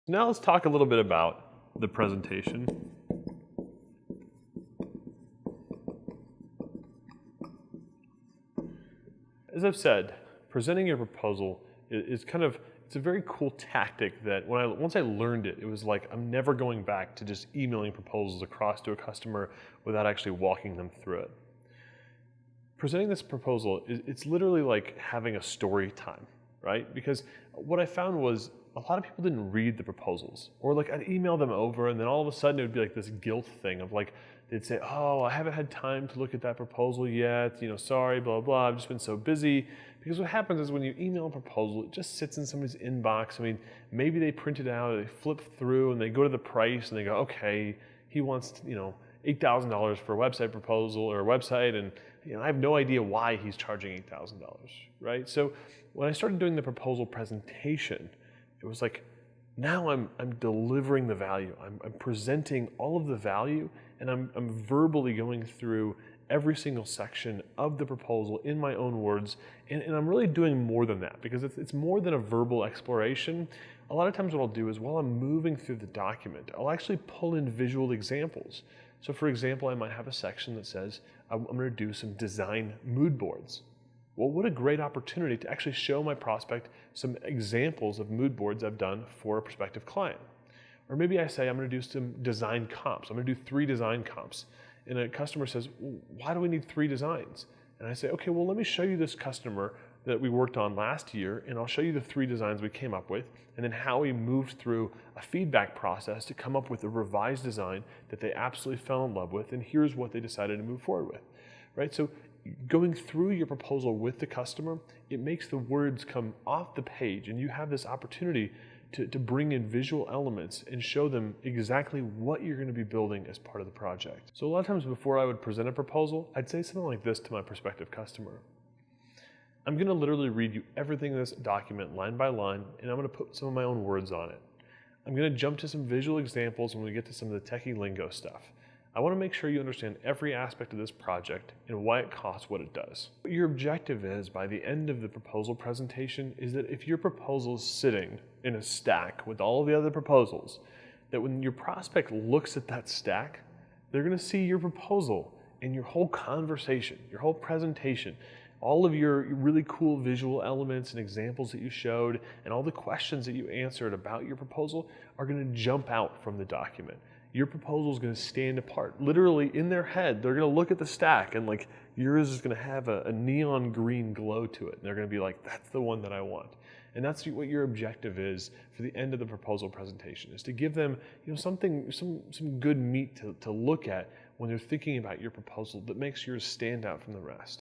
Now let's talk a little bit about the presentation. As I've said, presenting your proposal is it's a very cool tactic that once I learned it, it was like I'm never going back to just emailing proposals across to a customer without actually walking them through it. Presenting this proposal, it's literally like having a story time, right? Because what I found was a lot of people didn't read the proposals, or like I'd email them over and then all of a sudden it would be like this guilt thing of like, they'd say, oh, I haven't had time to look at that proposal yet, sorry, blah, blah, I've just been so busy. Because what happens is when you email a proposal, it just sits in somebody's inbox. I mean, maybe they print it out, they flip through and they go to the price and they go, okay, he wants, $8,000 for a website proposal or a website, and I have no idea why he's charging $8,000, right? So when I started doing the proposal presentation, it was like, now I'm delivering the value. I'm presenting all of the value, and I'm verbally going through every single section of the proposal in my own words, and I'm really doing more than that because it's more than a verbal exploration. A lot of times what I'll do is while I'm moving through the document, I'll actually pull in visual examples. So for example, I might have a section that says, I'm going to do some design mood boards. Well, what a great opportunity to actually show my prospect some examples of mood boards I've done for a prospective client. Or maybe I say I'm going to do some design comps. I'm going to do 3 design comps. And a customer says, well, why do we need 3 designs? And I say, okay, well, let me show you this customer that we worked on last year, and I'll show you the 3 designs we came up with, and then how we moved through a feedback process to come up with a revised design that they absolutely fell in love with, and here's what they decided to move forward with, right? So going through your proposal with the customer, it makes the words come off the page, and you have this opportunity to bring in visual elements and show them exactly what you're going to be building as part of the project. So a lot of times before I would present a proposal, I'd say something like this to my prospective customer. I'm going to literally read you everything in this document line by line, and I'm going to put some of my own words on it. I'm going to jump to some visual examples when we get to some of the techie lingo stuff. I want to make sure you understand every aspect of this project and why it costs what it does. What your objective is by the end of the proposal presentation is that if your proposal is sitting in a stack with all the other proposals, that when your prospect looks at that stack, they're going to see your proposal and your whole conversation, your whole presentation, all of your really cool visual elements and examples that you showed, and all the questions that you answered about your proposal are going to jump out from the document. Your proposal is going to stand apart. Literally in their head, they're going to look at the stack and like yours is going to have a neon green glow to it. And they're going to be like, that's the one that I want. And that's what your objective is for the end of the proposal presentation, is to give them some good meat to look at when they're thinking about your proposal that makes yours stand out from the rest.